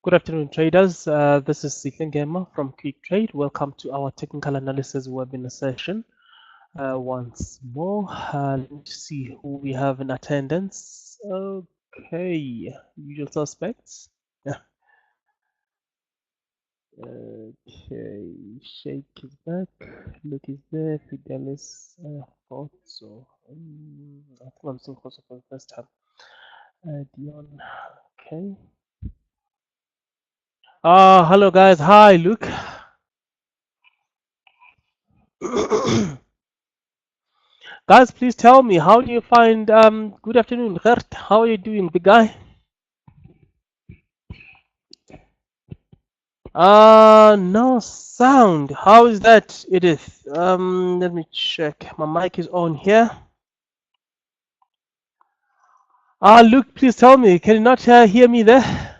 Good afternoon, traders. This is Stephen Gamer from QuickTrade. Welcome to our technical analysis webinar session. Once more, let me see who we have in attendance. Okay, usual suspects. Yeah. Okay, Sheikh is back. Luke is there. Fidelis, thought so. I think I'm still closer for the first time. Dion, okay. Hello guys. Hi, Luke. Guys, please tell me, how do you find, good afternoon, Gert. How are you doing, big guy? No sound. How is that, Edith? Let me check. My mic is on here. Luke, please tell me, can you not hear me there?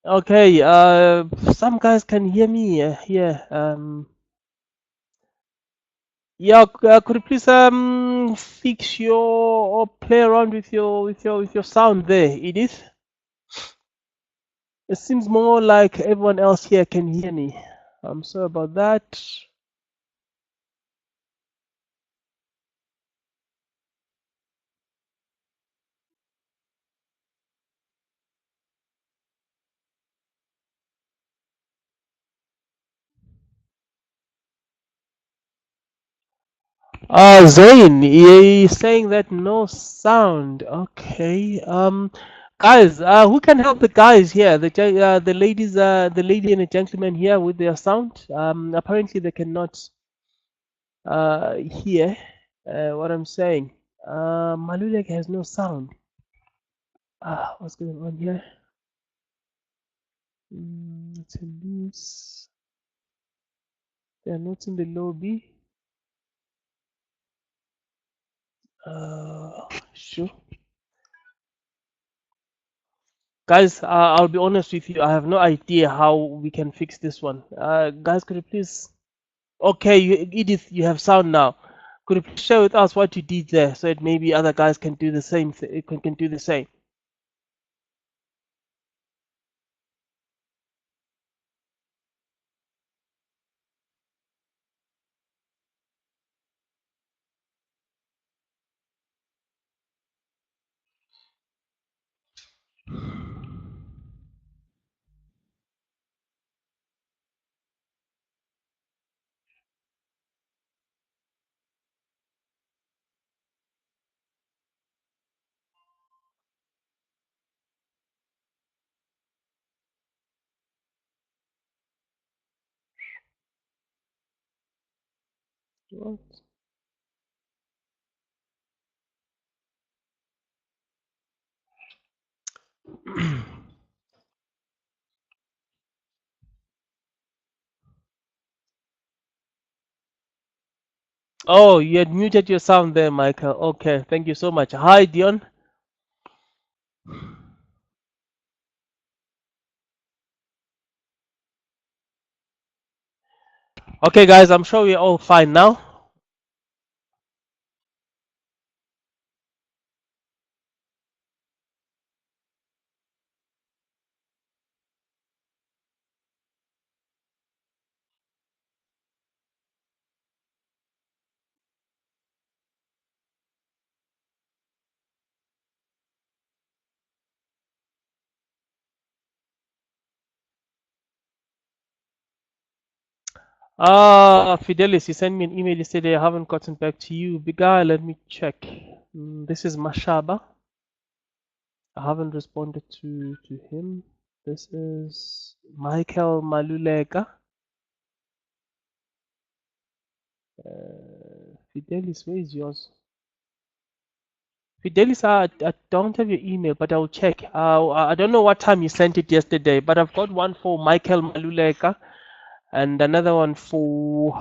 Okay, some guys can hear me here. Yeah, could you please fix your or play around with your sound there, Edith? It seems more like everyone else here can hear me. I'm sorry about that. Zain, he's saying that no sound. Okay. Guys, who can help the guys here? The ladies, the lady and the gentleman here with their sound. Apparently they cannot hear what I'm saying. Malulek has no sound. What's going on here? It's a loose. They're not in the lobby. Sure. Guys, I'll be honest with you. I have no idea how we can fix this one. Guys, could you please? Okay, Edith, you have sound now. Could you please share with us what you did there, so that maybe other guys can do the same. Can do the same. What? Oh, you had muted your sound there, Michael. Okay, thank you so much. Hi, Dion. Okay, guys, I'm sure we're all fine now. Fidelis, you sent me an email yesterday. I haven't gotten back to you. Big guy, let me check. This is Mashaba. I haven't responded to him. This is Michael Malulega. Fidelis, where is yours? Fidelis, I don't have your email, but I'll check. I don't know what time you sent it yesterday, but I've got one for Michael Malulega and another one for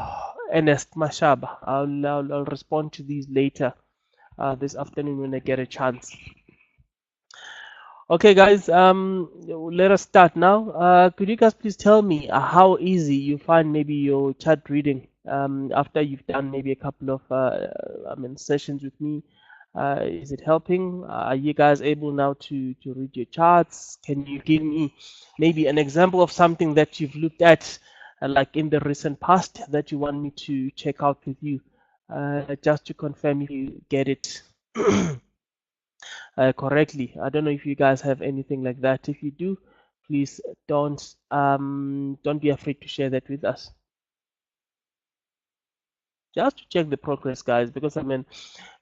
Ernest Mashaba. I'll respond to these later this afternoon when I get a chance. Okay, guys, let us start now. Could you guys please tell me how easy you find maybe your chart reading after you've done maybe a couple of sessions with me? Is it helping? Are you guys able now to read your charts? Can you give me maybe an example of something that you've looked at, like in the recent past, that you want me to check out with you, just to confirm if you get it correctly? I don't know if you guys have anything like that. If you do, please don't be afraid to share that with us. Just to check the progress, guys, because I mean,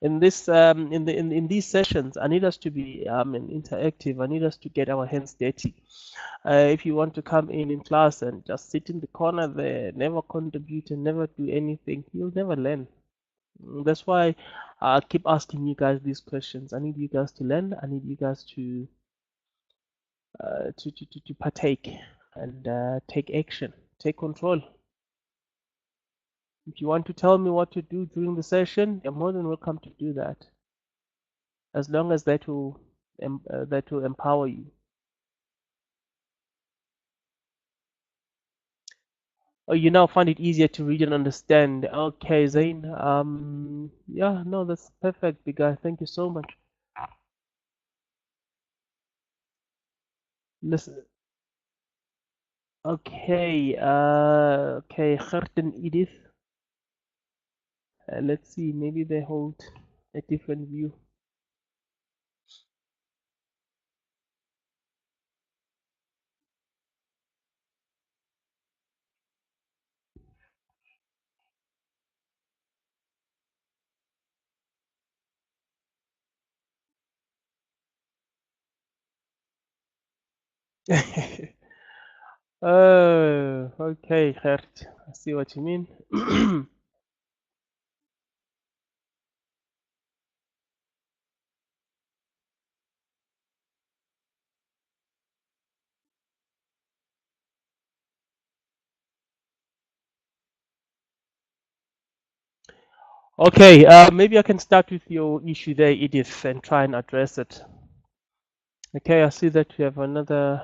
in this in these sessions, I need us to be interactive. I need us to get our hands dirty. If you want to come in class and just sit in the corner there, never contribute and never do anything, you'll never learn. That's why I keep asking you guys these questions. I need you guys to learn. I need you guys to partake and take action, take control. If you want to tell me what to do during the session, you're more than welcome to do that, as long as that will empower you. Oh, you now find it easier to read and understand. Okay, Zain. Yeah, no, that's perfect, big guy. Thank you so much. Listen. Okay. Okay, Gerten Edith. Let's see. Maybe they hold a different view. Oh, okay, Gert. I see what you mean. Okay, maybe I can start with your issue there, Edith, and try and address it. Okay, I see that you have another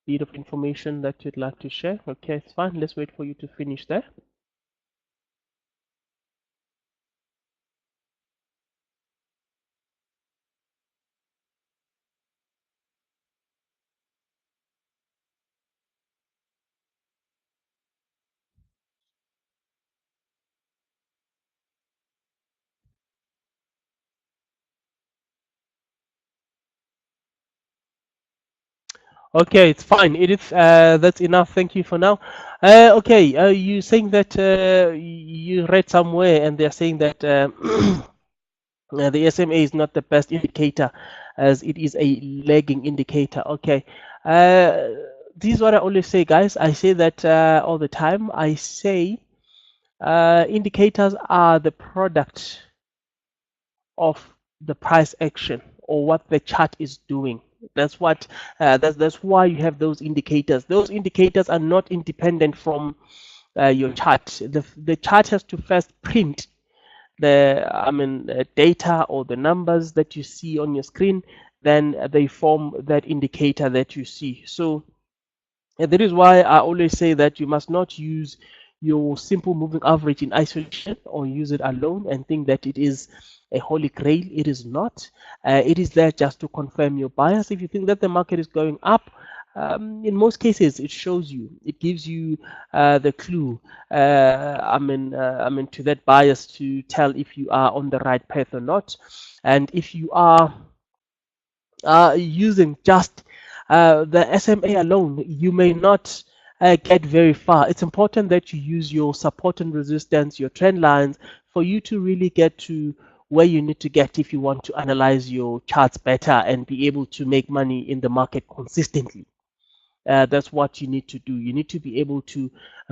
bit of information that you'd like to share. Okay, it's fine. Let's wait for you to finish there. Okay, it's fine. Edith, that's enough. Thank you for now. Okay, you saying that you read somewhere and they're saying that the SMA is not the best indicator as it is a lagging indicator. Okay. Uh, this is what I always say, guys. I say that all the time. I say indicators are the product of the price action or what the chart is doing. That's what that's why you have those indicators. Those indicators are not independent from your chart. The chart has to first print the data or the numbers that you see on your screen. Then they form that indicator that you see. So that is why I always say that you must not use your simple moving average in isolation or use it alone and think that it is a holy grail. It is not. It is there just to confirm your bias. If you think that the market is going up, in most cases, it shows you, it gives you the clue. To that bias to tell if you are on the right path or not, and if you are using just the SMA alone, you may not get very far. It's important that you use your support and resistance, your trend lines, for you to really get to where you need to get if you want to analyze your charts better and be able to make money in the market consistently. That's what you need to do. You need to be able to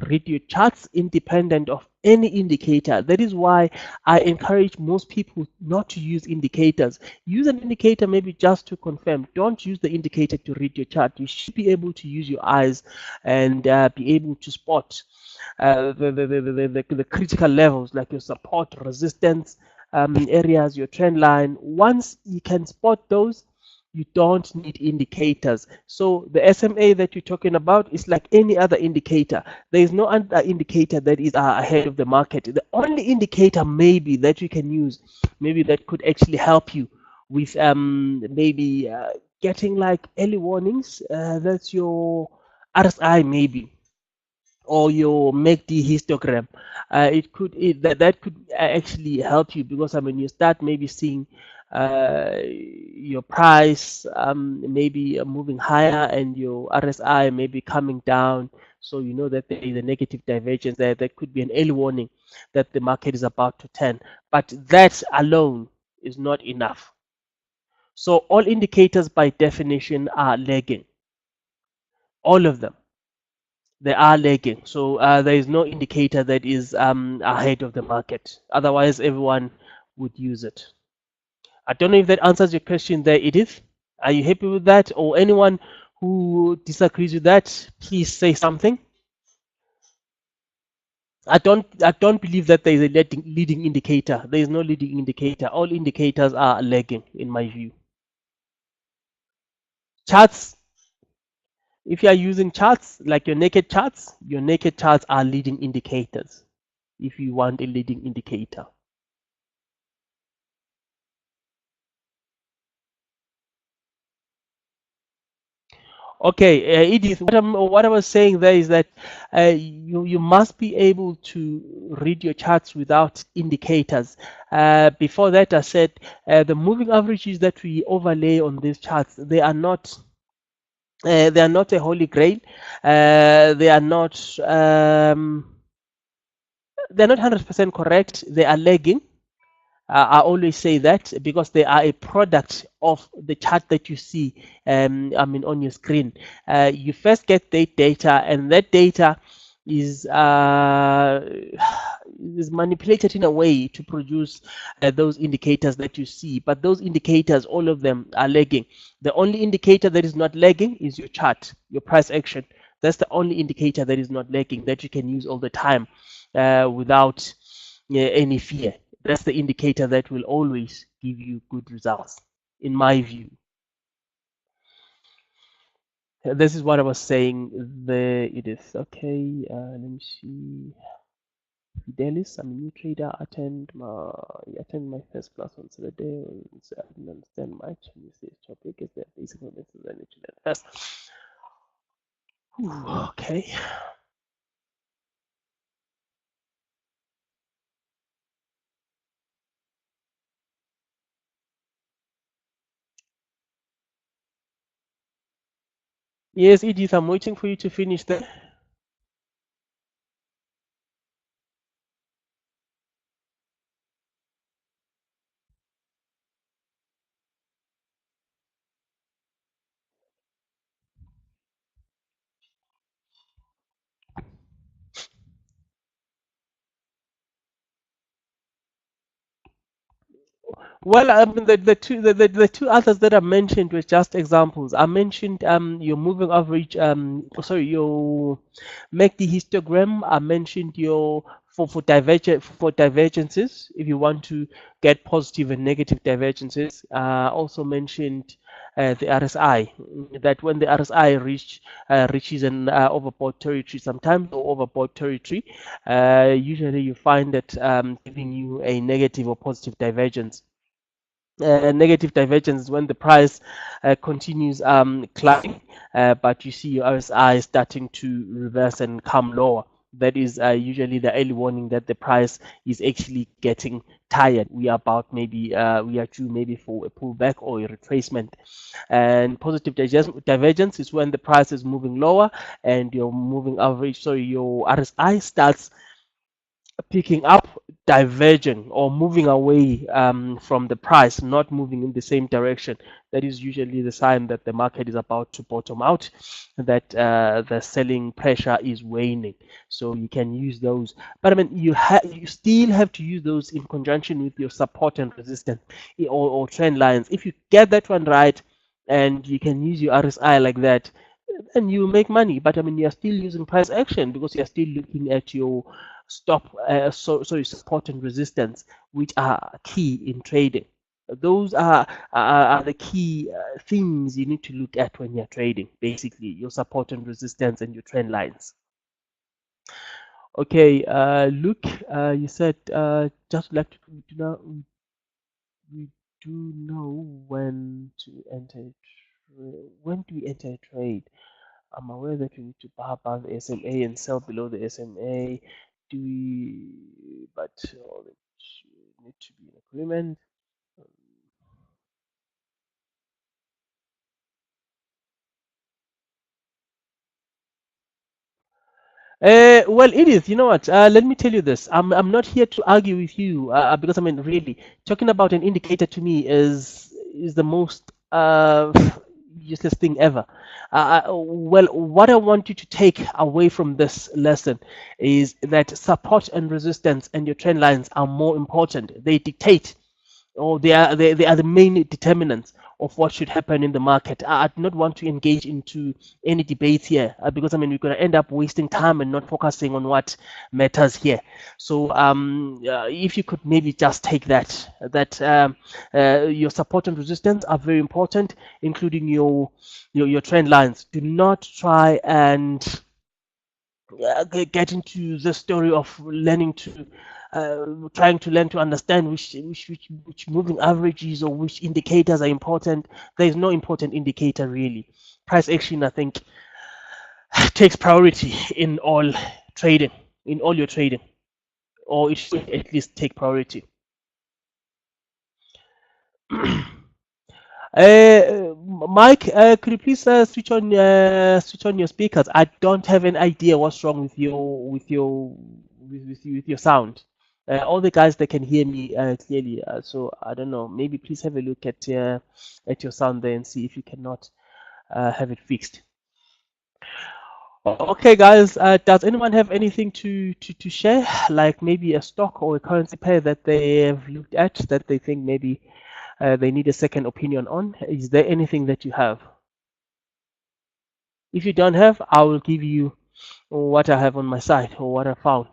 read your charts independent of any indicator. That is why I encourage most people not to use indicators. Use an indicator maybe just to confirm. Don't use the indicator to read your chart. You should be able to use your eyes and be able to spot the critical levels like your support, resistance areas, your trend line. Once you can spot those, you don't need indicators. So the SMA that you're talking about is like any other indicator. There is no other indicator that is ahead of the market. The only indicator maybe that you can use, maybe that could actually help you with maybe getting like early warnings. That's your RSI maybe, or your MACD histogram. That could actually help you, because I mean you start maybe seeing your price maybe moving higher and your RSI maybe coming down. So you know that there is a negative divergence there. That could be an early warning that the market is about to turn. But that alone is not enough. So all indicators by definition are lagging. All of them. They are lagging. So there is no indicator that is ahead of the market. Otherwise, everyone would use it. I don't know if that answers your question there, Edith. Are you happy with that? Or anyone who disagrees with that, please say something. I don't believe that there is a leading indicator. There is no leading indicator. All indicators are lagging, in my view. Charts, if you are using charts, like your naked charts are leading indicators if you want a leading indicator. Okay, Edith, what I was saying there is that you must be able to read your charts without indicators. Before that, I said the moving averages that we overlay on these charts, they are not a holy grail. They are not 100% correct. They are lagging. I always say that because they are a product of the chart that you see, I mean, on your screen. You first get the data, and that data is is manipulated in a way to produce those indicators that you see. But those indicators, all of them are lagging. The only indicator that is not lagging is your chart, your price action. That's the only indicator that is not lagging that you can use all the time without any fear. That's the indicator that will always give you good results, in my view. This is what I was saying. It is okay. Let me see. Fidelis, I'm a new trader. Attend my first class on Saturday. So I didn't understand much. This topic is the basic fundamentals I need to learn first. Okay. Yes, Edith, I'm waiting for you to finish there. Well, I mean, the two others that I mentioned were just examples. I mentioned your moving average, sorry, your MACD histogram. I mentioned your for divergences, if you want to get positive and negative divergences. Also mentioned the RSI, that when the RSI reaches an overbought territory, sometimes or overbought territory, usually you find that giving you a negative or positive divergence. Negative divergence is when the price continues climbing, but you see your RSI starting to reverse and come lower. That is usually the early warning that the price is actually getting tired. We are about maybe we are due maybe for a pullback or a retracement. And positive divergence is when the price is moving lower and your moving average, sorry, your RSI starts picking up, diverging or moving away from the price, not moving in the same direction. That is usually the sign that the market is about to bottom out, that the selling pressure is waning. So you can use those, but I mean you still have to use those in conjunction with your support and resistance, or trend lines. If you get that one right, and you can use your RSI like that, and you make money. But I mean, you're still using price action because you're still looking at your stop, sorry, support and resistance, which are key in trading. Those are the key things you need to look at when you're trading, basically your support and resistance and your trend lines. Okay, Luke, you said just like to know, we do know when to enter. When do we enter a trade? I'm aware that we need to buy above the SMA and sell below the SMA. Do we? But all it need to be in agreement. Well, Edith, you know what? Let me tell you this. I'm not here to argue with you because I mean, really, talking about an indicator to me is the most useless thing ever. Well, what I want you to take away from this lesson is that support and resistance and your trend lines are more important. They dictate or they are the main determinants of what should happen in the market. I do not want to engage into any debates here because I mean we're going to end up wasting time and not focusing on what matters here. So if you could maybe just take that your support and resistance are very important, including your trend lines. Do not try and get into the story of learning to trying to learn to understand which moving averages or which indicators are important. There is no important indicator really. Price action, I think, takes priority in all trading, in all your trading, or it should at least take priority. Mike, could you please switch on your speakers? I don't have an idea what's wrong with with your sound. All the guys they can hear me clearly, so I don't know. Maybe please have a look at your sound there and see if you cannot have it fixed. Okay, guys, does anyone have anything to share? Like maybe a stock or a currency pair that they have looked at that they think maybe they need a second opinion on? Is there anything that you have? If you don't have, I will give you what I have on my side or what I found.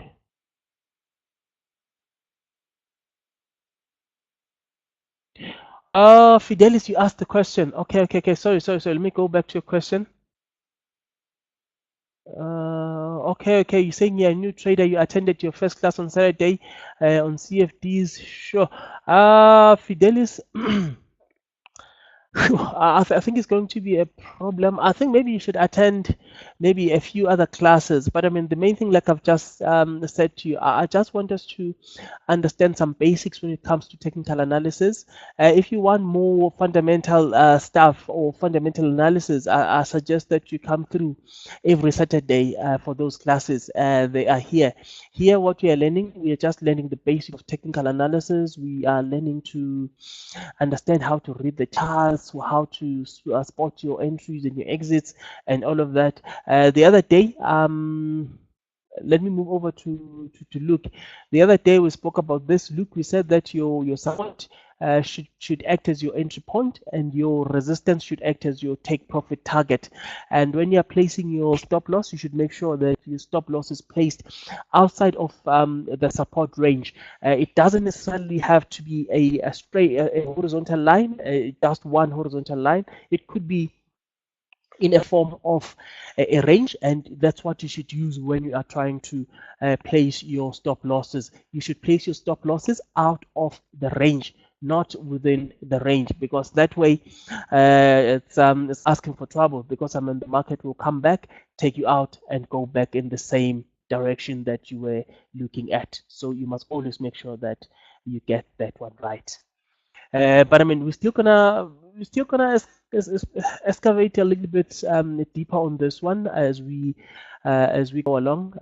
Fidelis, you asked the question. Okay. Sorry. Let me go back to your question. Okay. You're saying you're a new trader. You attended your first class on Saturday on CFDs. Sure. Fidelis. I think it's going to be a problem. I think maybe you should attend maybe a few other classes. But I mean, the main thing, like I've just said to you, I just want us to understand some basics when it comes to technical analysis. If you want more fundamental stuff or fundamental analysis, I suggest that you come through every Saturday for those classes. They are here. Here, what we are just learning the basics of technical analysis. We are learning to understand how to read the charts, how to spot your entries and your exits, and all of that. The other day, let me move over to Luke. The other day we spoke about this. Luke, we said that your support should act as your entry point and your resistance should act as your take profit target. And when you're placing your stop loss, you should make sure that your stop loss is placed outside of the support range. It doesn't necessarily have to be a straight a horizontal line, just one horizontal line. It could be in a form of a range, and that's what you should use when you are trying to place your stop losses. You should place your stop losses out of the range, not within the range, because that way it's asking for trouble, because I mean the market will come back, take you out, and go back in the same direction that you were looking at. So you must always make sure that you get that one right. But I mean, we're still gonna excavate a little bit deeper on this one as we go along.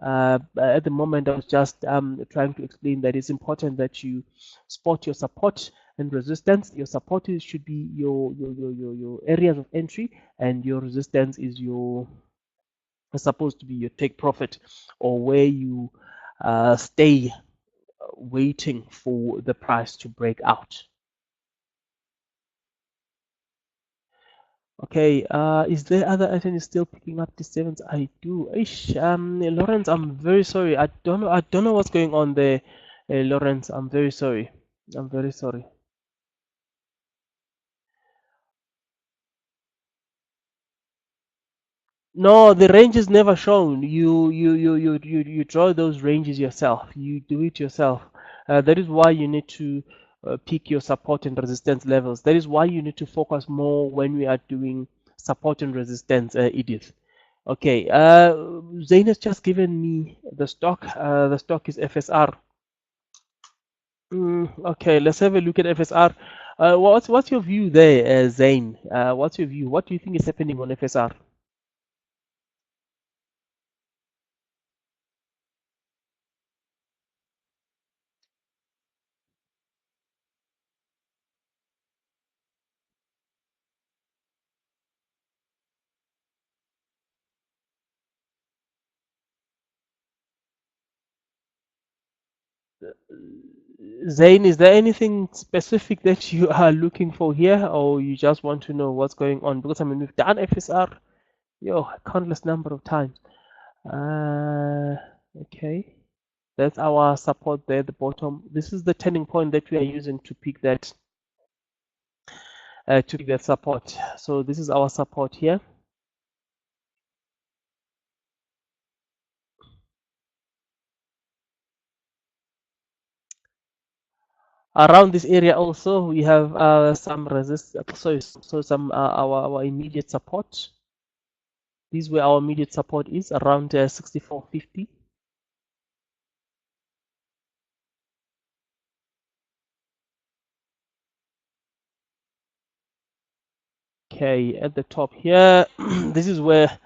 At the moment, I was just trying to explain that it's important that you spot your support and resistance. Your support should be your areas of entry, and your resistance is supposed to be your take profit, or where you stay waiting for the price to break out. Okay, is there other item is still picking up the sevens? I do. Ish, Lawrence, I'm very sorry. I don't know what's going on there, Lawrence. I'm very sorry. I'm very sorry. No, the range is never shown. You draw those ranges yourself. You do it yourself. That is why you need to pick your support and resistance levels. That is why you need to focus more when we are doing support and resistance, Edith. Okay, Zain has just given me the stock. The stock is FSR. Okay, let's have a look at FSR. What's your view there, Zain? What's your view? What do you think is happening on FSR? Zain, is there anything specific that you are looking for here, or you just want to know what's going on? Because I mean, we've done FSR, a countless number of times. Okay, that's our support there at the bottom. This is the turning point that we are using to pick that support. So this is our support here. Around this area also we have some resist. So some our immediate support. This is where our immediate support is around 64.50. Okay, at the top here, this is where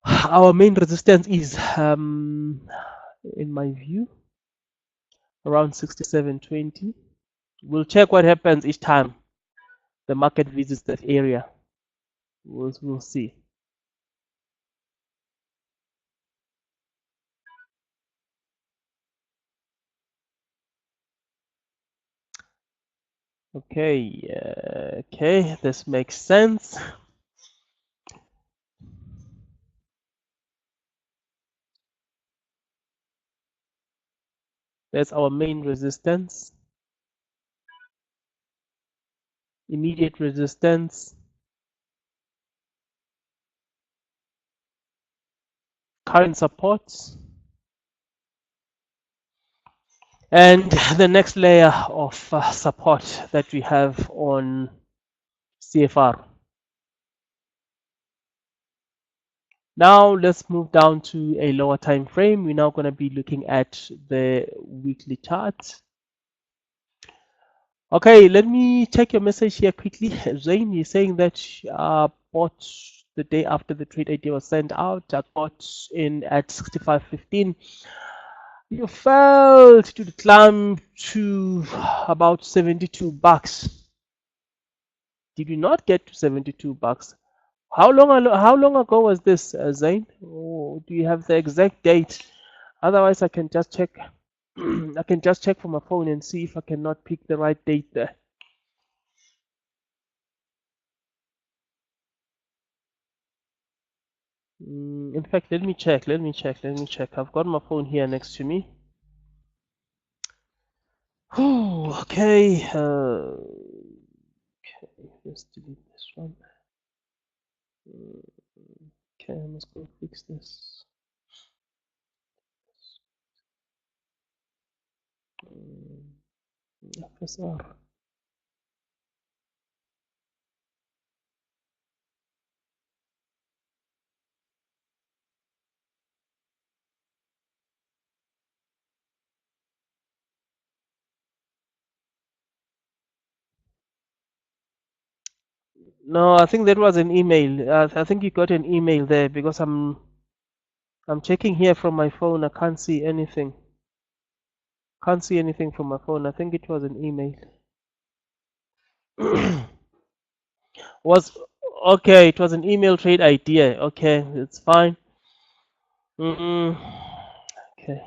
our main resistance is, in my view, around 67.20. We'll check what happens each time the market visits that area. We'll see. Okay, this makes sense. That's our main resistance, immediate resistance, current supports, and the next layer of support that we have on CFR. Now let's move down to a lower time frame. We're now going to be looking at the weekly chart. Okay, let me check your message here quickly. Zain, you're saying that bought the day after the trade idea was sent out. I got in at 65.15. You failed to climb to about 72 bucks. Did you not get to 72 bucks? How long ago was this, Zain? Oh, do you have the exact date? Otherwise, I can just check. I can just check from my phone and see if I cannot pick the right date there. In fact, let me check. I've got my phone here next to me. Okay. Okay, let's delete this one. Okay, I must go fix this. FSR. No, I think that was an email. I think you got an email there because I'm checking here from my phone. I can't see anything. Can't see anything from my phone. I think it was an email. Was okay. It was an email trade idea. Okay, it's fine. Okay.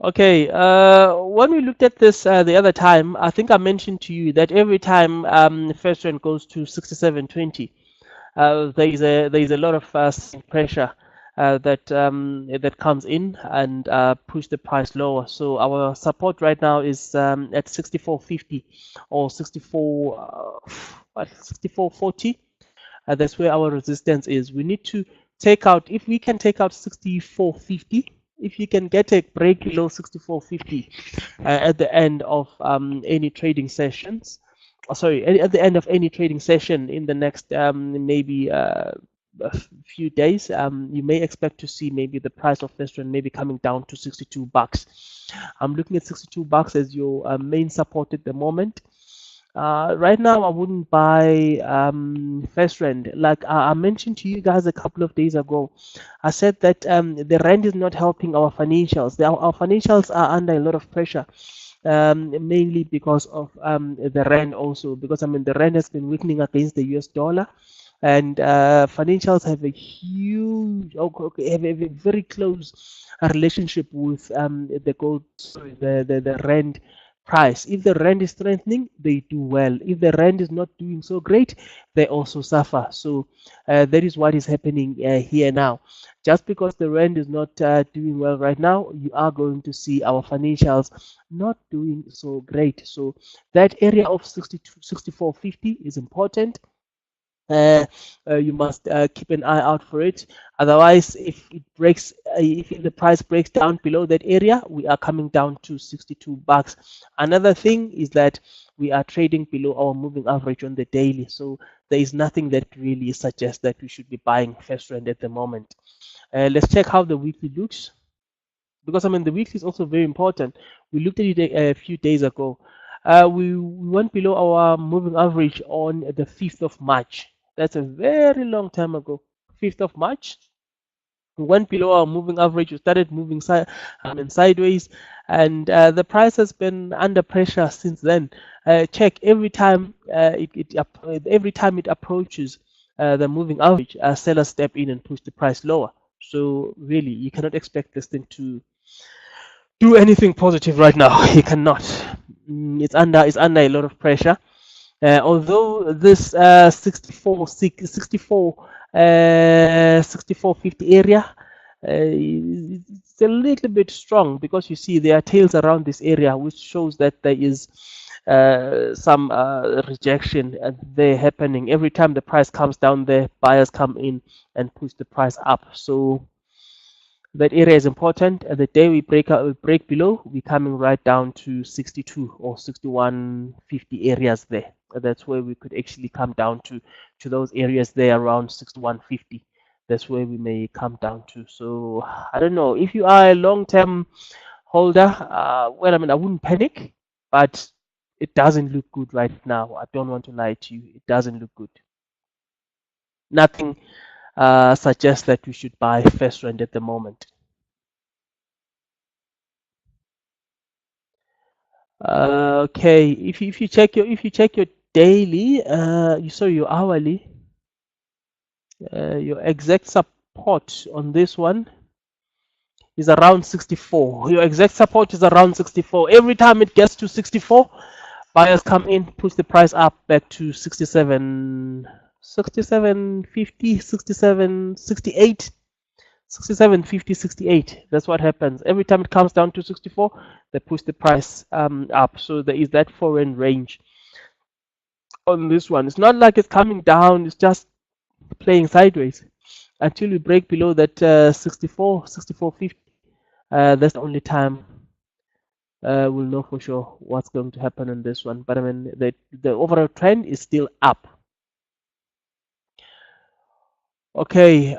Okay, when we looked at this the other time, I think I mentioned to you that every time the first trend goes to 67.20, there is a lot of pressure. that comes in and push the price lower. So our support right now is at 64.50 or 64.40. That's where our resistance is. We need to take out, if we can take out 64.50, if you can get a break below 64.50 at the end of any trading sessions, at the end of any trading session in the next maybe a few days, you may expect to see maybe the price of Vestron maybe coming down to 62 bucks. I'm looking at 62 bucks as your main support at the moment. Right now, I wouldn't buy first rand. Like I mentioned to you guys a couple of days ago, I said that the rand is not helping our financials. Our financials are under a lot of pressure, mainly because of the rand also. Because I mean, the rand has been weakening against the US dollar, and financials have a huge, have a very close relationship with the gold, sorry, the rand price. If the rand is strengthening, they do well. If the rand is not doing so great, they also suffer. So that is what is happening here now. Just because the rand is not doing well right now, you are going to see our financials not doing so great. So that area of 62, 64.50 is important. You must keep an eye out for it. Otherwise, if it breaks, if the price breaks down below that area, we are coming down to 62 bucks. Another thing is that we are trading below our moving average on the daily, so there is nothing that really suggests that we should be buying first rand at the moment. Let's check how the weekly looks, because I mean the weekly is also very important. We looked at it a few days ago. We went below our moving average on the 5th of March. That's a very long time ago. 5th of March. We went below our moving average. We started moving sideways, and the price has been under pressure since then. Check every time every time it approaches the moving average, sellers step in and push the price lower. So really, you cannot expect this thing to do anything positive right now. You cannot. It's under a lot of pressure. Although this 64.50 area, it's a little bit strong, because you see there are tails around this area, which shows that there is some rejection there happening. Every time the price comes down there, buyers come in and push the price up. So that area is important. The day we break below, we're coming right down to 62 or 61.50 areas there. That's where we could actually come down to those areas there around 61.50. That's where we may come down to. So I don't know if you are a long-term holder. Well, I mean, I wouldn't panic, but it doesn't look good right now. I don't want to lie to you. It doesn't look good. Nothing suggests that we should buy first rand at the moment. Okay, if you check your daily, your hourly, your exact support on this one is around 64. Your exact support is around 64. Every time it gets to 64, buyers come in, push the price up back to 67, 67.50, 67, 68. 67, 50, 68. That's what happens. Every time it comes down to 64, they push the price up. So there is that foreign range on this one. It's not like it's coming down, it's just playing sideways until we break below that 64, 64.50. That's the only time we'll know for sure what's going to happen on this one. But I mean, the overall trend is still up. Okay.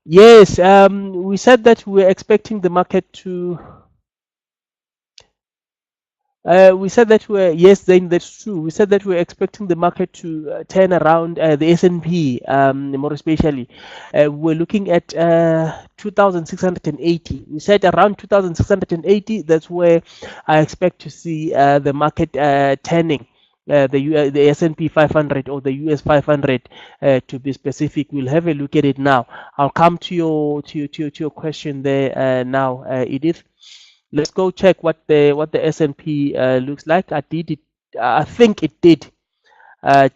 Yes, we said that we're expecting the market to. We said that then that's true. We said that we're expecting the market to turn around, the S&P, more especially. We're looking at 2,680. We said around 2,680. That's where I expect to see the market turning. The S&P 500 or the US 500 to be specific. We'll have a look at it now. I'll come to your question there now, Edith. Let's go check what the S&P looks like. I think it did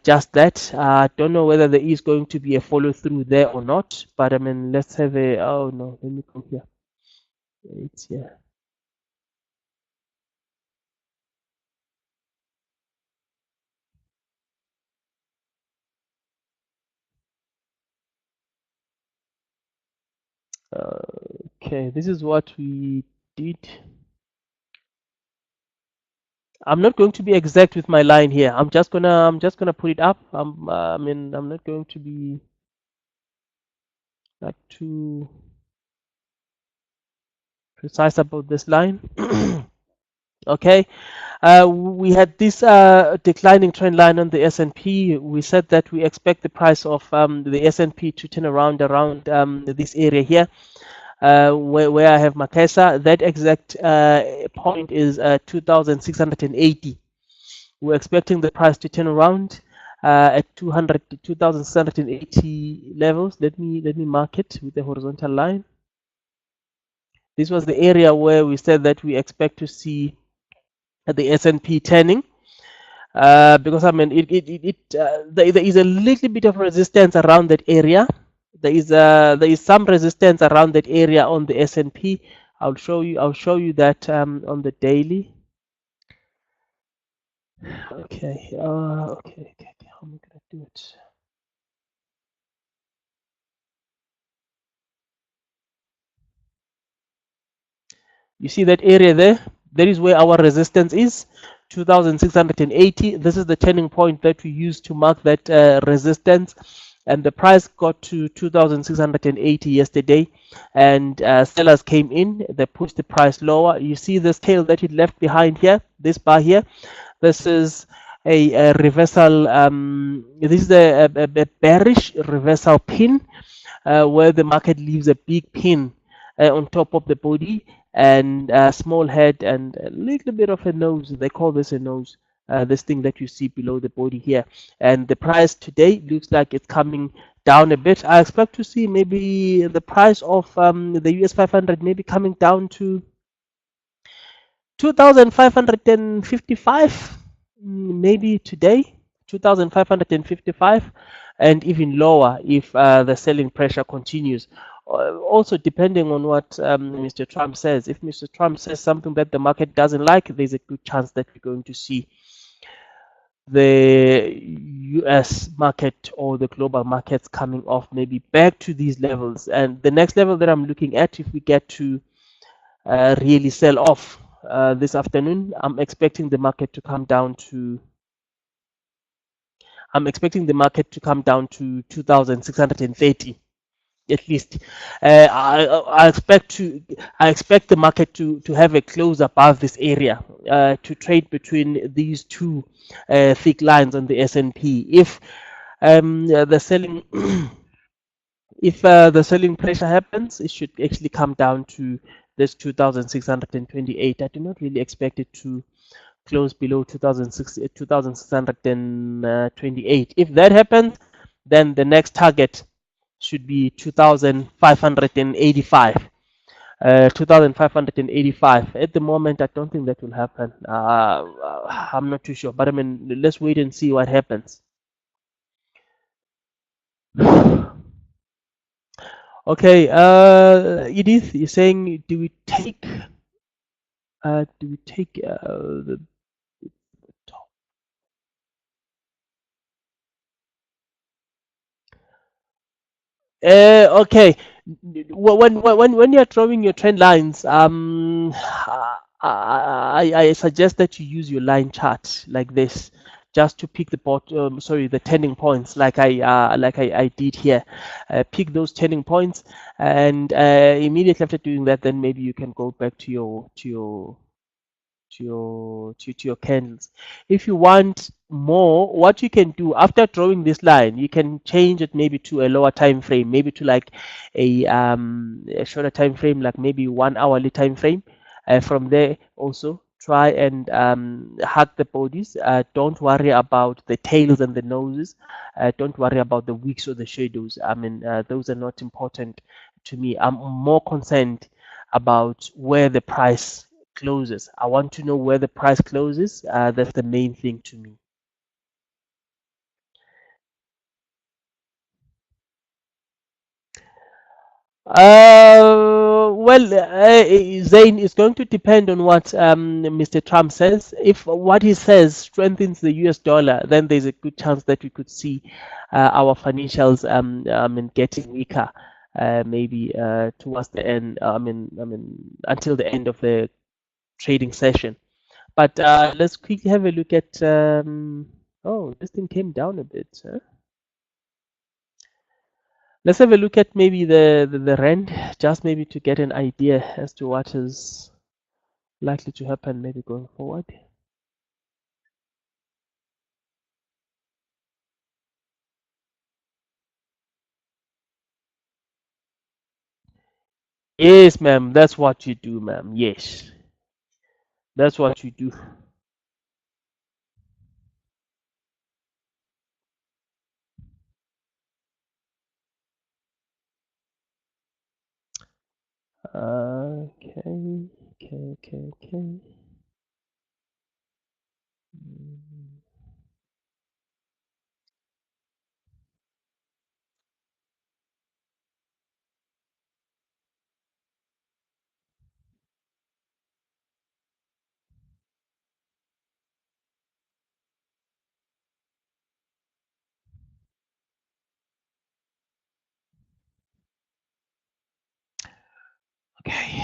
just that. I don't know whether there is going to be a follow through there or not, but I mean, let's have a, oh no, let me come here. It's here. Okay, this is what we did. I'm not going to be exact with my line here. I'm just gonna put it up. I mean, I'm not going to be like too precise about this line. Okay, we had this declining trend line on the S&P. We said that we expect the price of the S&P to turn around this area here, where I have Makesa. That exact point is 2,680. We're expecting the price to turn around at 2,680 levels. Let me mark it with the horizontal line. This was the area where we said that we expect to see the S&P turning. Because I mean, there is a little bit of resistance around that area. There is some resistance around that area on the S&P. I'll show you that on the daily. Okay. Okay. How am I gonna do it? You see that area there? That is where our resistance is, 2,680. This is the turning point that we use to mark that resistance. And the price got to 2,680 yesterday, and sellers came in. They pushed the price lower. You see this tail that it left behind here, this bar here. This is a reversal. This is a bearish reversal pin, where the market leaves a big pin on top of the body, and a small head and a little bit of a nose. They call this a nose. This thing that you see below the body here, and the price today looks like it's coming down a bit. I expect to see maybe the price of the US 500 maybe coming down to 2,555, maybe today, 2,555, and even lower if the selling pressure continues. Also, depending on what Mr. Trump says. If Mr. Trump says something that the market doesn't like, there's a good chance that we're going to see the US market or the global markets coming off maybe back to these levels. And the next level that I'm looking at, if we get to really sell off this afternoon, I'm expecting the market to come down to 2,630 at least. I expect the market to have a close above this area, to trade between these two thick lines on the S&P. If the selling if the selling pressure happens, it should actually come down to this 2,628. I do not really expect it to close below 2,628. If that happens, then the next target should be 2,585. 2,585. At the moment, I don't think that will happen. I'm not too sure, but I mean, let's wait and see what happens. Okay, Edith, you're saying, do we take the top? Okay. When you're drawing your trend lines, I suggest that you use your line chart like this, just to pick the bottom, sorry, the turning points, like I did here. Pick those turning points, and immediately after doing that, then maybe you can go back to your candles. If you want more, what you can do after drawing this line, you can change it maybe to a lower time frame, maybe to like a shorter time frame, like maybe 1 hourly time frame. From there, also try and hug the bodies. Don't worry about the tails and the noses. Don't worry about the wicks or the shadows. I mean, those are not important to me. I'm more concerned about where the price closes. I want to know where the price closes. That's the main thing to me. Zain, is going to depend on what Mr. Trump says. If what he says strengthens the US dollar, then there's a good chance that we could see our financials getting weaker, maybe towards the end. Until the end of the trading session. But let's quickly have a look at. Oh, this thing came down a bit. Huh? Let's have a look at maybe the rand, just maybe to get an idea as to what is likely to happen maybe going forward. Yes, ma'am. That's what you do, ma'am. Yes, that's what you do. Okay, okay. Mm, Okay.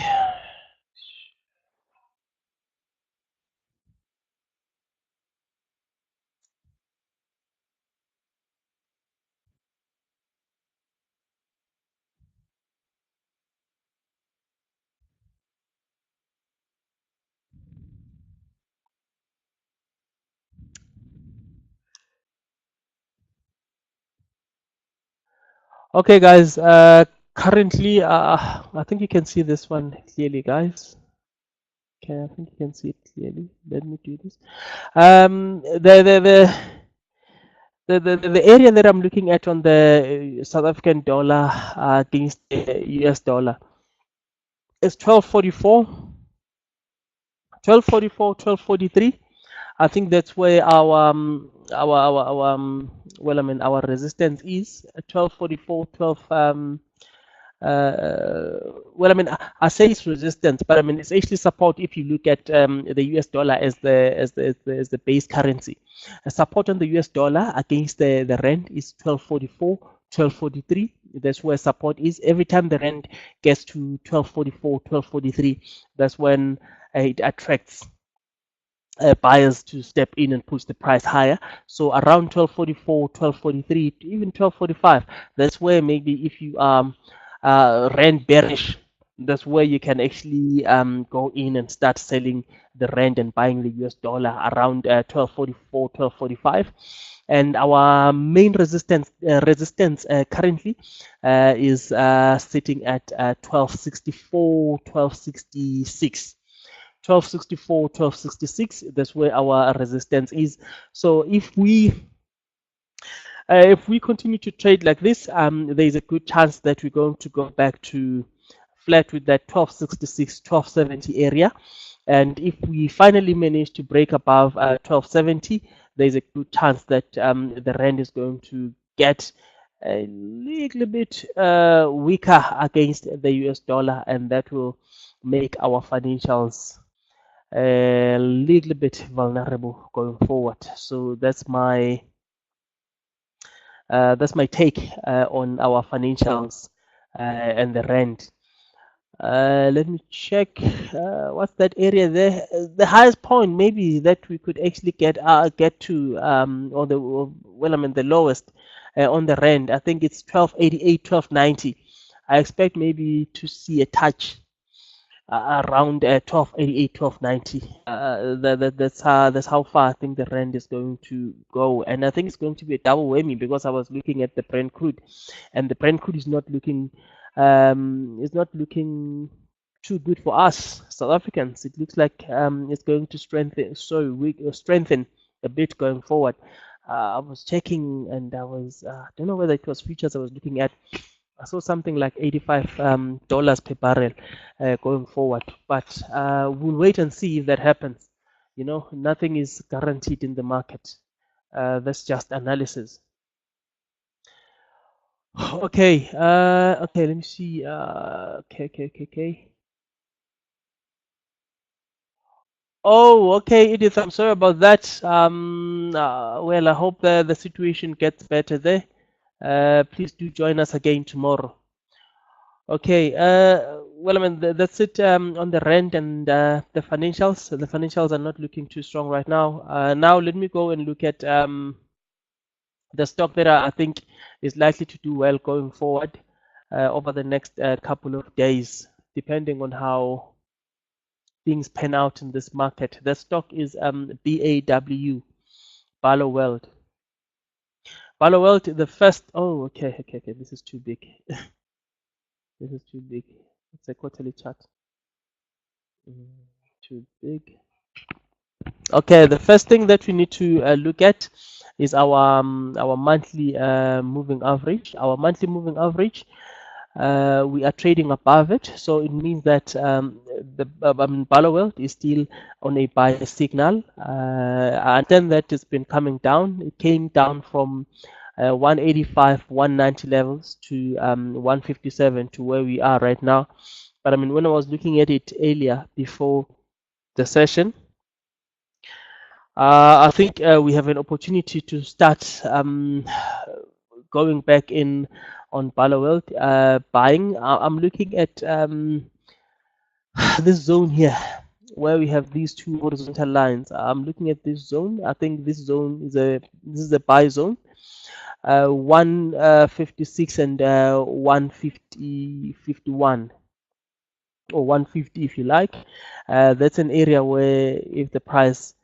Okay, guys. Currently, I think you can see this one clearly, guys. Okay, I think you can see it clearly. Let me do this. The area that I'm looking at on the South African dollar against the US dollar is 1244, 1244, 1243. I think that's where our resistance is 1244, 12 I say it's resistance, but I mean it's actually support if you look at the US dollar as the base currency. Support on the US dollar against the rand is 1244, 1243. That's where support is. Every time the rand gets to 1244, 1243, that's when it attracts buyers to step in and push the price higher. So around 1244, 1243, even 1245, that's where maybe if you rand bearish, that's where you can actually go in and start selling the rand and buying the US dollar around 1244, 1245. And our main resistance currently is sitting at 1264, 1266. 1264, 1266. That's where our resistance is. So if we continue to trade like this, there's a good chance that we're going to go back to flat with that 1266, 1270 area. And if we finally manage to break above 1270, there's a good chance that the rand is going to get a little bit weaker against the US dollar, and that will make our financials a little bit vulnerable going forward. So that's my take on our financials and the rand. Let me check. What's that area there? The highest point maybe that we could actually get to, or the lowest on the rand. I think it's 1288, 1290. I expect maybe to see a touch around 1288, 1290. That's how far I think the rand is going to go, and I think it's going to be a double whammy because I was looking at the Brent crude, and the Brent crude is not looking too good for us South Africans. It looks like it's going to strengthen a bit going forward. I was checking, and I don't know whether it was futures I was looking at. I saw something like $85 dollars per barrel going forward, but we'll wait and see if that happens. Nothing is guaranteed in the market. That's just analysis. Okay, okay, let me see. Okay. Oh, okay, Edith, I'm sorry about that. Well, I hope the situation gets better there. Please do join us again tomorrow. Okay, well, I mean, that's it on the rent and the financials. The financials are not looking too strong right now. Now, let me go and look at the stock that I think is likely to do well going forward over the next couple of days, depending on how things pan out in this market. The stock is BAW, Barlow World. Barlow World, the first. Oh, okay. This is too big. This is too big. It's a quarterly chart. Mm, too big. Okay, the first thing that we need to look at is our monthly moving average. Our monthly moving average, we are trading above it, so it means that the Barlow is still on a buy signal, and then that has been coming down. It came down from 185, 190 levels to 157 to where we are right now. But I mean, when I was looking at it earlier before the session, I think we have an opportunity to start going back in on Barlow buying. I'm looking at this zone here where we have these two horizontal lines. I'm looking at this zone. I think this zone is a buy zone. 156 and 151 or 150 if you like. That's an area where if the price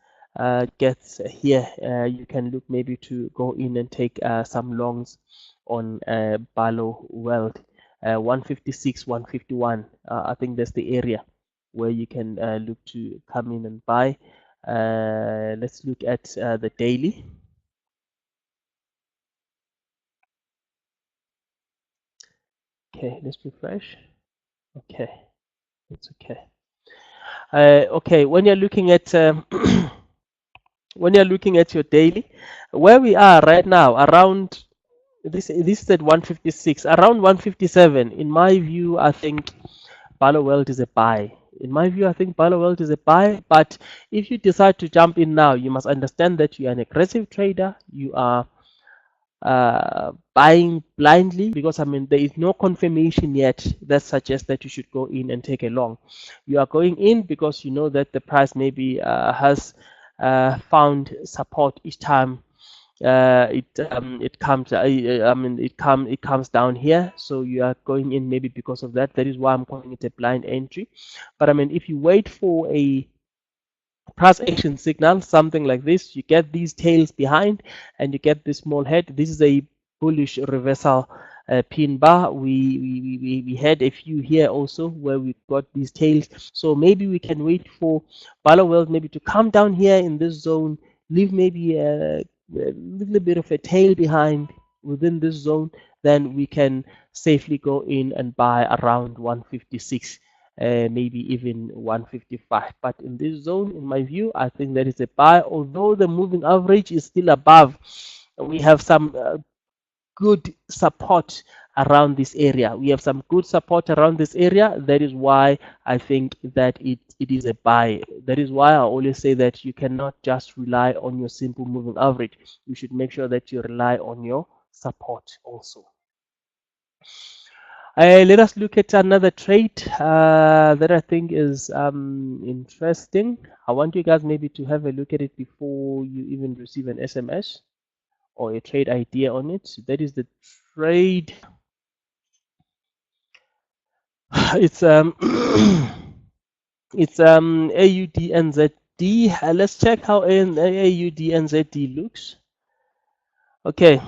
gets here, you can look maybe to go in and take some longs on Barlow World. 156, 151. I think that's the area where you can look to come in and buy. Let's look at the daily. Okay, let's refresh. Okay, it's okay. Okay, when you're looking at when you're looking at your daily, where we are right now, around this is at 156, around 157. In my view, I think Barlow World is a buy. In my view, I think Barlow World is a buy. But if you decide to jump in now, you must understand that you are an aggressive trader. You are buying blindly because I mean there is no confirmation yet that suggests that you should go in and take a long. You are going in because you know that the price maybe has found support each time it comes. I mean it comes down here, so you are going in maybe because of that. That is why I'm calling it a blind entry. But I mean if you wait for a price action signal, something like this, you get these tails behind and you get this small head. This is a bullish reversal pin bar. We had a few here also where we got these tails. So maybe we can wait for Barlow World maybe to come down here in this zone, leave maybe a little bit of a tail behind within this zone, then we can safely go in and buy around 156, maybe even 155. But in this zone, in my view, I think that is a buy. Although the moving average is still above, we have some good support around this area. We have some good support around this area. That is why I think that it is a buy. That is why I always say that you cannot just rely on your simple moving average. You should make sure that you rely on your support also. Let us look at another trade that I think is interesting. I want you guys maybe to have a look at it before you even receive an SMS or a trade idea on it. That is the trade. It's it's AUDNZD. Let's check how an AUDNZD looks. Okay,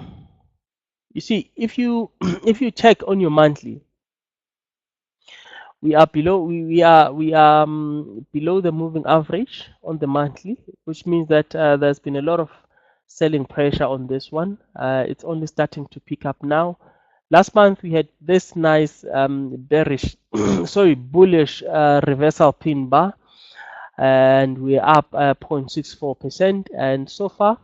you see if you if you check on your monthly, we are below we are below the moving average on the monthly, which means that there's been a lot of selling pressure on this one. It's only starting to pick up now. Last month we had this nice bearish sorry bullish reversal pin bar, and we're up 0.64%, and so far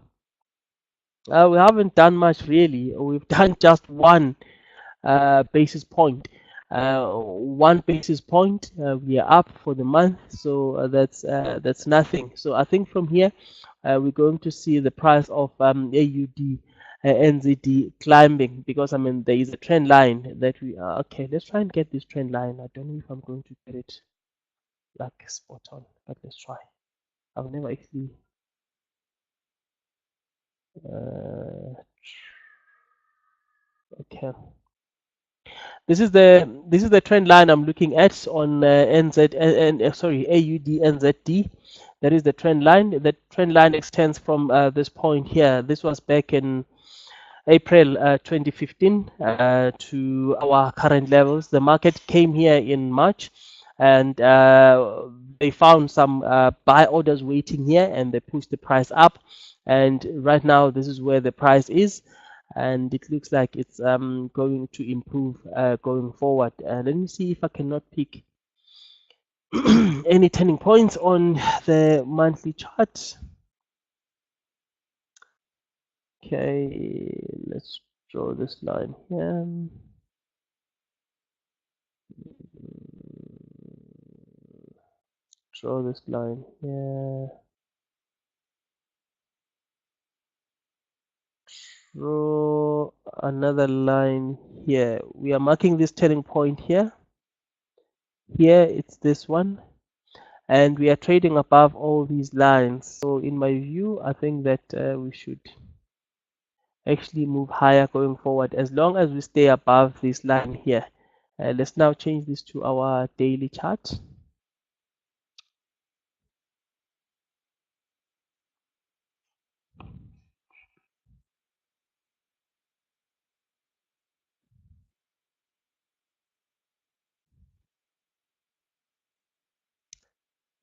we haven't done much really. We've done just one basis point. 1 basis point, we are up for the month, so that's nothing. So I think from here we're going to see the price of AUD NZD climbing, because I mean there is a trend line that we are okay. Let's try and get this trend line. I don't know if I'm going to get it like spot on, but let's try. I've never actually uh, okay. This is the trend line I'm looking at on NZ and sorry, AUD NZD. That is the trend line. The trend line extends from this point here. This was back in April 2015 to our current levels. The market came here in March, and they found some buy orders waiting here, and they pushed the price up. And right now, this is where the price is, and it looks like it's going to improve going forward. Let me see if I cannot pick any turning points on the monthly chart. Okay, let's draw this line here. Draw this line here. Draw another line here. We are marking this turning point here. Here it's this one, and we are trading above all these lines. So in my view, I think that we should actually move higher going forward as long as we stay above this line here. Let's now change this to our daily chart.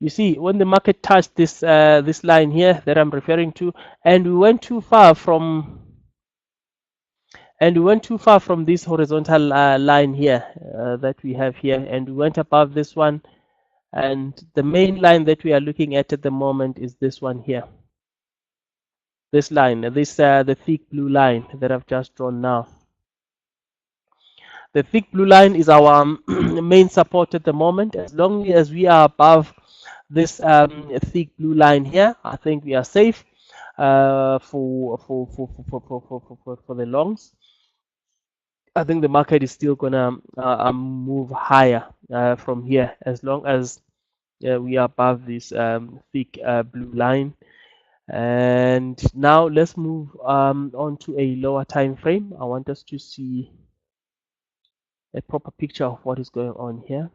You see, when the market touched this line here that I'm referring to, and we went too far from this horizontal line here that we have here, and we went above this one, and the main line that we are looking at the moment is this one here. This line, the thick blue line that I've just drawn now. The thick blue line is our main support at the moment. As long as we are above this thick blue line here, I think we are safe for the longs. I think the market is still gonna move higher from here as long as we are above this thick blue line. And now let's move on to a lower time frame. I want us to see a proper picture of what is going on here.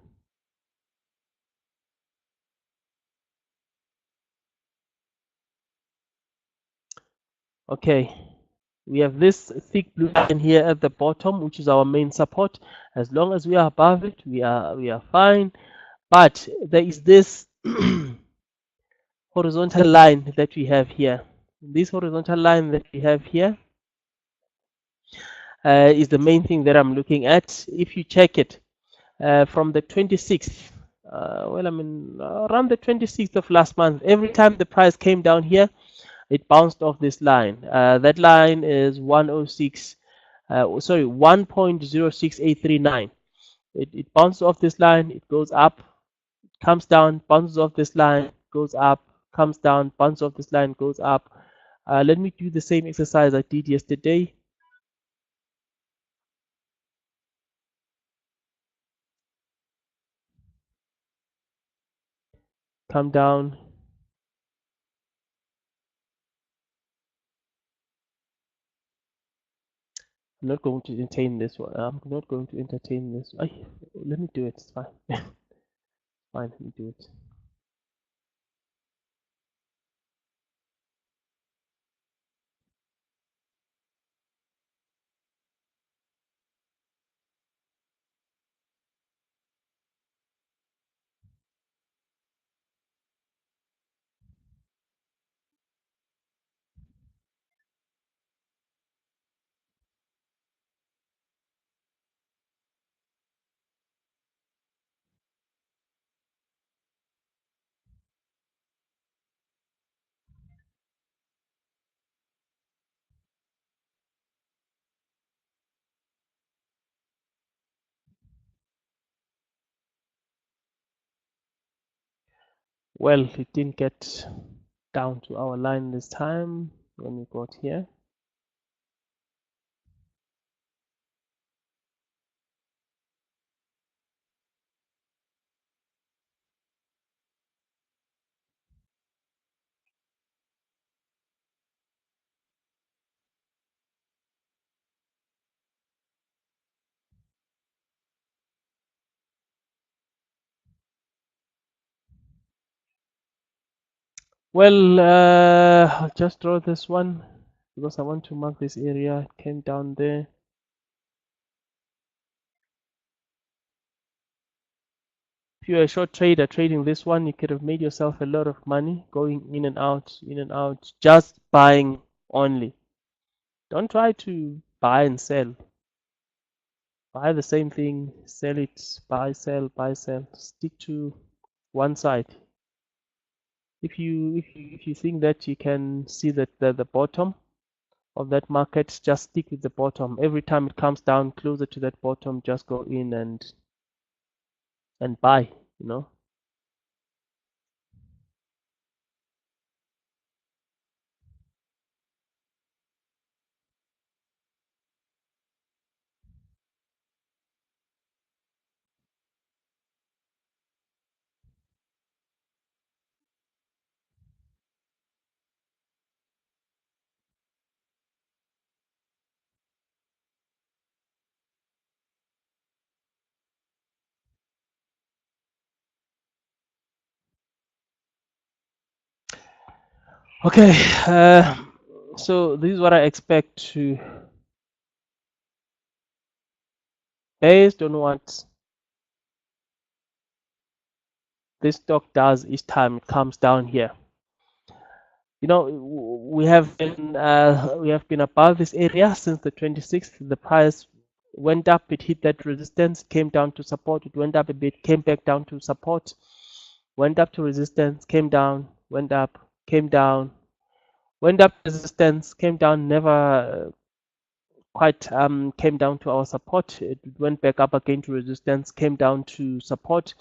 Okay, we have this thick blue line here at the bottom, which is our main support. As long as we are above it, we are fine. But there is this horizontal line that we have here. This horizontal line that we have here is the main thing that I'm looking at. If you check it from the 26th, well, I mean, around the 26th of last month, every time the price came down here, it bounced off this line. That line is 106, sorry, 1.06839. It bounces off this line, it goes up, comes down, bounces off this line, goes up, comes down, bounces off this line, goes up. Let me do the same exercise I did yesterday. Come down. I'm not going to entertain this one. I'm not going to entertain this. Let me do it. It's fine. Fine, let me do it. Well, it didn't get down to our line this time when we got here. Well, I'll just draw this one because I want to mark this area. It came down there. If you're a short trader trading this one, you could have made yourself a lot of money going in and out, just buying only. Don't try to buy and sell. Buy the same thing, sell it, buy, sell, buy, sell. Stick to one side. If you think that you can see that the bottom of that market, just stick with the bottom. Every time it comes down closer to that bottom, just go in and buy, you know. Okay, so this is what I expect to, based on what this stock does each time it comes down here. You know, we have been above this area since the 26th. The price went up, it hit that resistance, came down to support, it went up a bit, came back down to support, went up to resistance, came down, went up, came down, went up resistance, came down, never quite came down to our support. It went back up again to resistance, came down to support,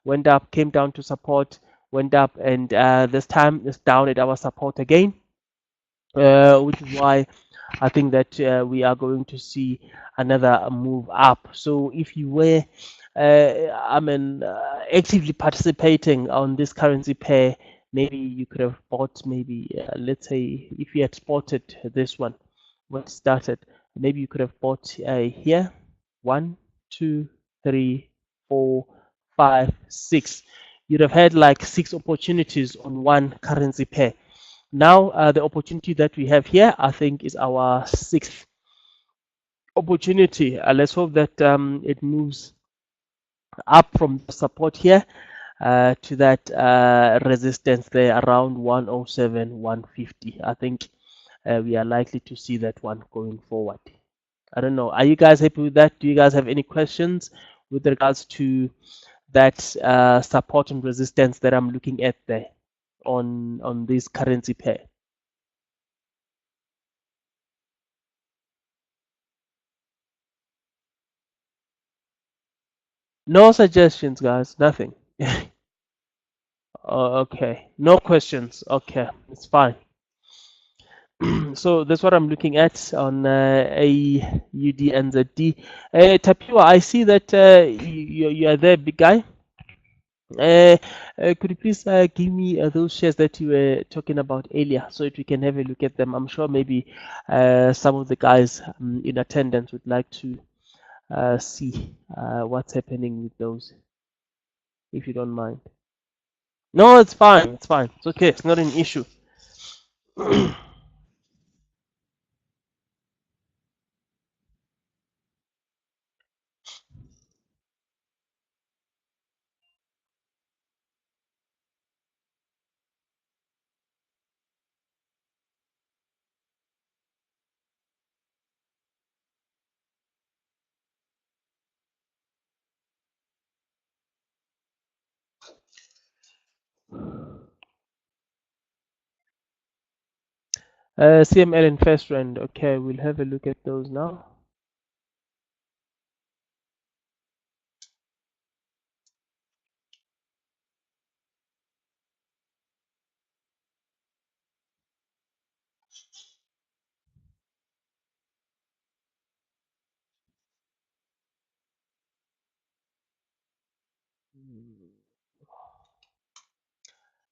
went up, came down to support, went up, and this time it's down at our support again, which is why I think that we are going to see another move up. So if you were, actively participating on this currency pair, maybe you could have bought maybe, let's say, if you had spotted this one when it started, maybe you could have bought here, 1, 2, 3, 4, 5, 6. You'd have had like 6 opportunities on one currency pair. Now, the opportunity that we have here, I think, is our sixth opportunity. Let's hope that it moves up from the support here to that resistance there around 107, 150. I think we are likely to see that one going forward. I don't know. Are you guys happy with that? Do you guys have any questions with regards to that support and resistance that I'm looking at there on this currency pair? No suggestions, guys. Nothing. Okay. No questions. Okay. It's fine. So that's what I'm looking at on AUD and ZD. Tapiwa, I see that you are there, big guy. Could you please give me those shares that you were talking about earlier so that we can have a look at them? I'm sure maybe some of the guys in attendance would like to see what's happening with those, if you don't mind. No, it's fine. It's fine. It's okay. It's not an issue. CML and First Rand. Okay, we'll have a look at those now.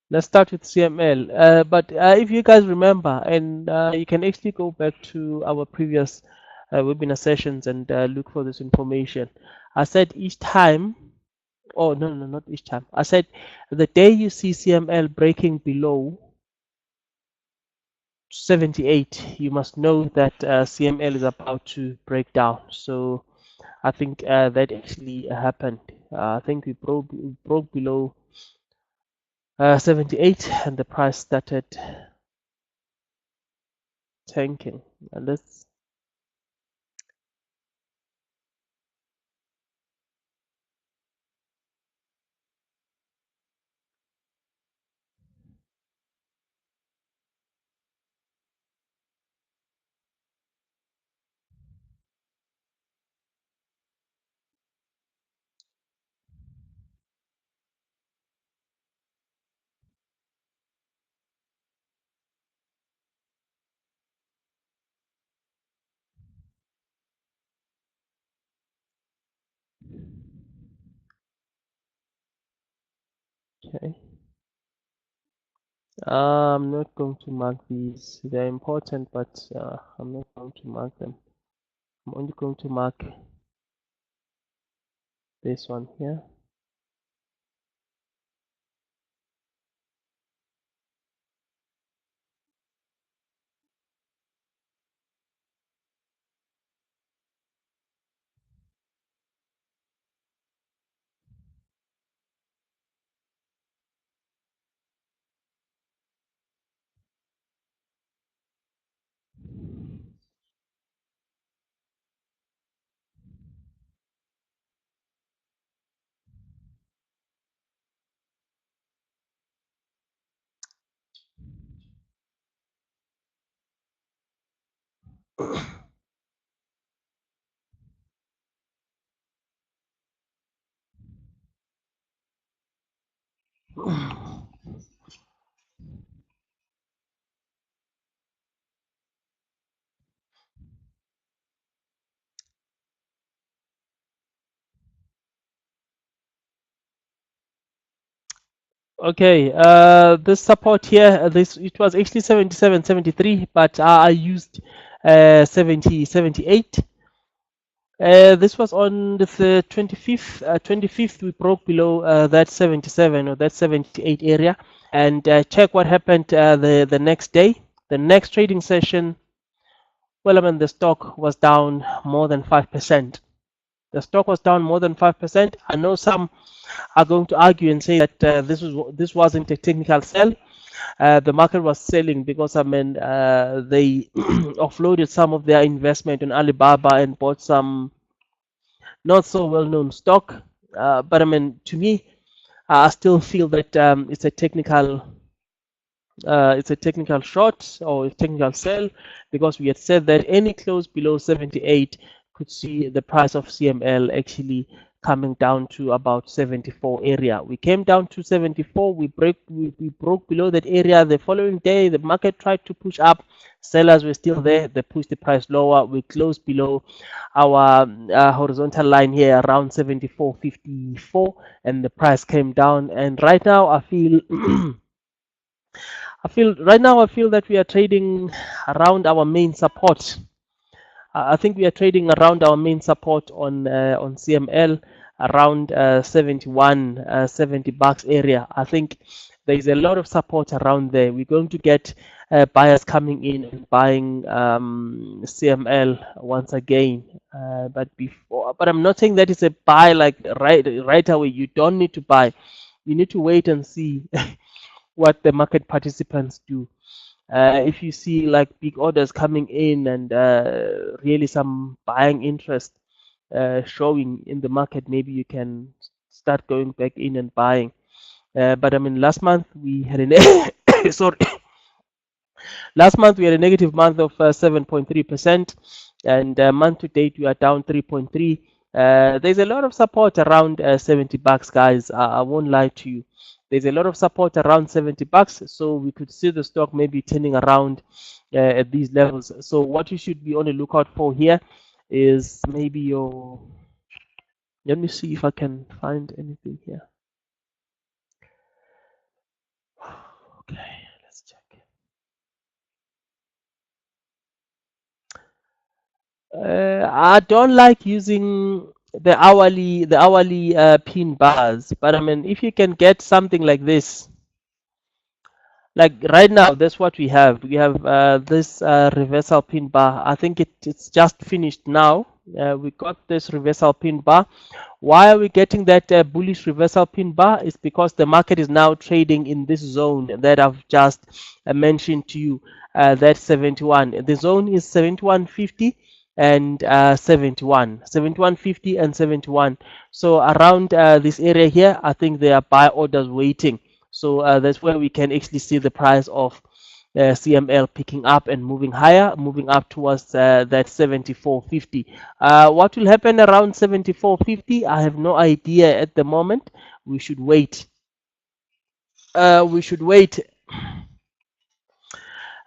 Let's start with CML. But if you guys remember, and you can actually go back to our previous webinar sessions and look for this information. I said each time, oh no, no, not each time. I said the day you see CML breaking below 78, you must know that CML is about to break down. So I think that actually happened. I think we broke below 78 and the price started tanking. And let's okay. I'm not going to mark these. They're important, but I'm not going to mark them. I'm only going to mark this one here. Okay, this support here, this it was actually 77, 73, but I used 70, 78. This was on the 25th. 25th, we broke below that 77 or that 78 area, and check what happened the next day. The next trading session, well, I mean, the stock was down more than 5%. The stock was down more than 5%. I know some are going to argue and say that this wasn't a technical sell. The market was selling because I mean they offloaded some of their investment in Alibaba and bought some not so well-known stock. But I mean, to me, I still feel that it's a technical short or a technical sell because we had said that any close below 78 could see the price of CML actually coming down to about 74 area. We came down to 74. We broke below that area. The following day, the market tried to push up. Sellers were still there. They pushed the price lower. We closed below our horizontal line here around 74.54, and the price came down. And right now, I feel I feel that we are trading around our main support. I think we are trading around our main support on CML around 71, 70 bucks area. I think there is a lot of support around there. We're going to get buyers coming in and buying CML once again. But I'm not saying that it's a buy like right away. You don't need to buy. You need to wait and see what the market participants do. If you see like big orders coming in and really some buying interest showing in the market, maybe you can start going back in and buying. But I mean, last month we had a sorry, last month we had a negative month of 7.3%, and month to date we are down 3.3. There's a lot of support around 70 bucks, guys. I won't lie to you. There's a lot of support around 70 bucks, so we could see the stock maybe turning around at these levels. So what you should be on the lookout for here is maybe your, let me see if I can find anything here. Okay, let's check. I don't like using the hourly pin bars, but I mean, if you can get something like this, like right now, that's what we have. We have this reversal pin bar. I think it's just finished now. We got this reversal pin bar. Why are we getting that bullish reversal pin bar? It's because the market is now trading in this zone that I've just mentioned to you. That 71. The zone is 71.50 and 71, 71.50 and 71. So around this area here, I think there are buy orders waiting. So that's where we can actually see the price of CML picking up and moving higher, moving up towards that 74.50. What will happen around 74.50? I have no idea at the moment. We should wait. We should wait.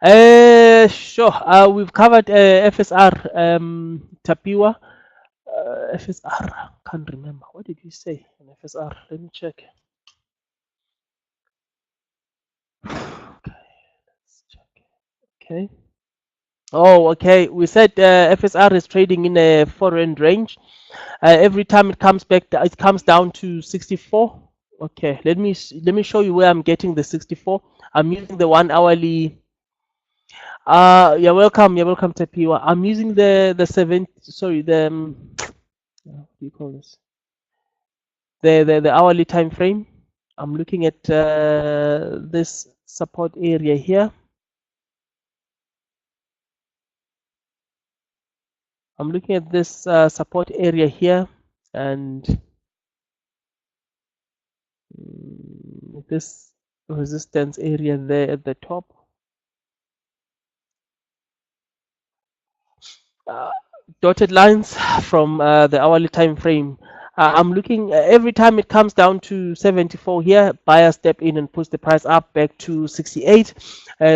Sure. We've covered FSR, Tapiwa. FSR, can't remember. What did we say on FSR? Let me check. Okay, let's check. Okay. Oh, okay. We said FSR is trading in a foreign range. Every time it comes back, it comes down to 64. Okay, let me show you where I'm getting the 64. I'm using the 1 hourly. You're welcome. You're welcome, Tepiwa. I'm using the seven. Sorry, the what do you call this? The hourly time frame. I'm looking at this support area here. I'm looking at this support area here, and this resistance area there at the top. Uh, Dotted lines from the hourly time frame. I'm looking every time it comes down to 74 here, buyer step in and push the price up back to 68.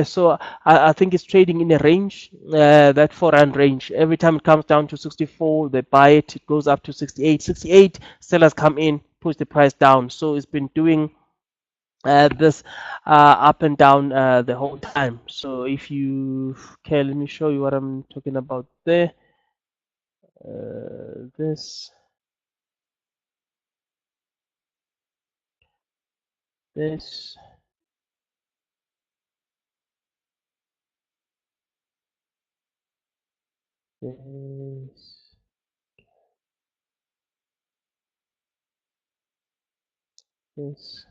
So I think it's trading in a range, that 4 rand range. Every time it comes down to 64, they buy it, it goes up to 68. 68, sellers come in, push the price down. So it's been doing this up and down the whole time. So if you, okay, let me show you what I'm talking about there. This, this, this, this.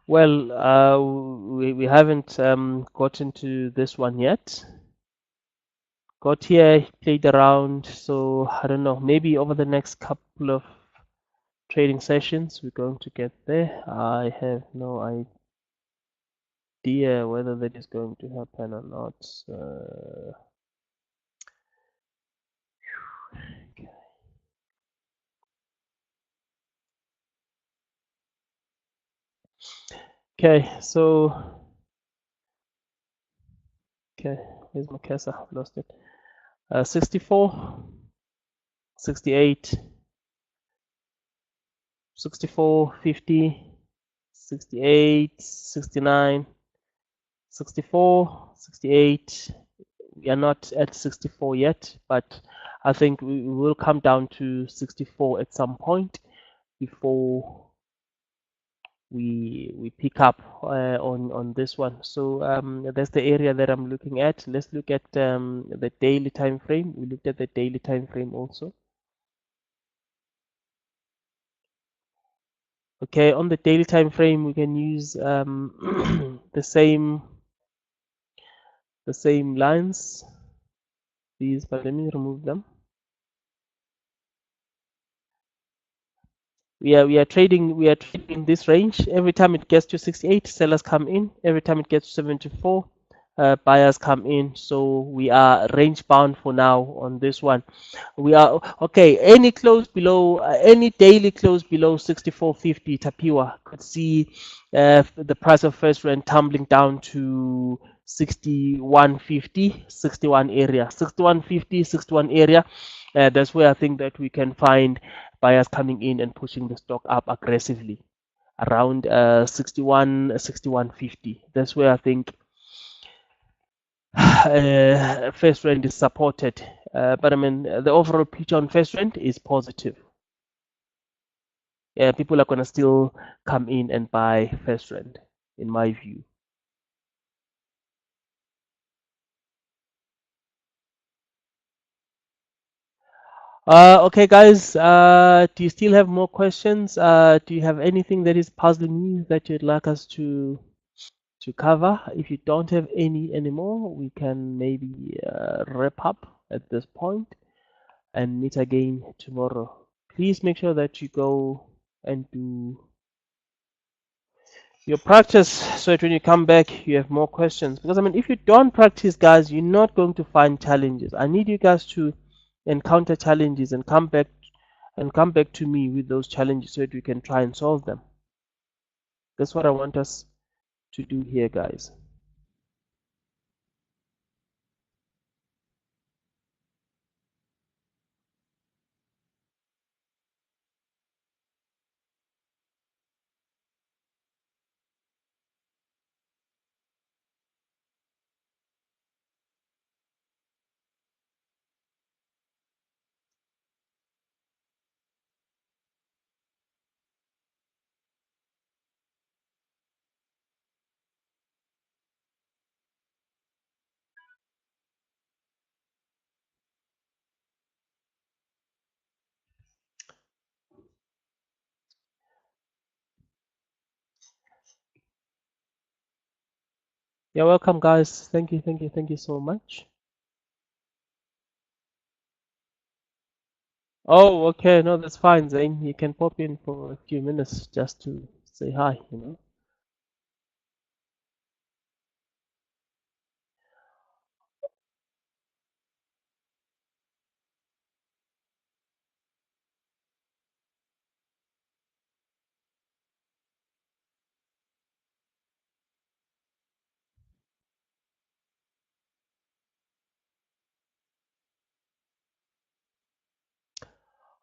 Well, we haven't gotten to this one yet. Got here, played around, so I don't know. Maybe over the next couple of trading sessions, we're going to get there. I have no idea whether that is going to happen or not. Okay, so okay, where's my cursor? I've lost it. 64, 68, 64, 50, 68, 69, 64, 68. We are not at 64 yet, but I think we will come down to 64 at some point before we pick up on this one. So that's the area that I'm looking at. Let's look at the daily time frame. We looked at the daily time frame also. Okay, on the daily time frame, we can use the same lines. These, but let me remove them. we are trading this range. Every time it gets to 68, sellers come in. Every time it gets to 74, buyers come in. So we are range bound for now on this one. We are okay. Any daily close below 64.50, Tapiwa could see the price of first rand tumbling down to 61.50, 61 area, 61.50, 61 area. That's where I think that we can find buyers coming in and pushing the stock up aggressively around 61, 61.50. That's where I think first rand is supported. But I mean, the overall picture on first rand is positive. Yeah, people are gonna still come in and buy first rand, in my view. Okay, guys. Do you still have more questions? Do you have anything that is puzzling you that you'd like us to cover? If you don't have any anymore, we can maybe wrap up at this point and meet again tomorrow. Please make sure that you go and do your practice so that when you come back you have more questions. Because I mean, if you don't practice, guys, you're not going to find challenges. I need you guys to encounter challenges and come back to me with those challenges so that we can try and solve them. That's what I want us to do here, guys. You're welcome, guys. Thank you so much. Oh, okay. No, that's fine, Zane. You can pop in for a few minutes just to say hi.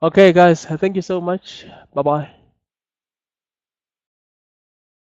Okay, guys. Thank you so much. Bye bye.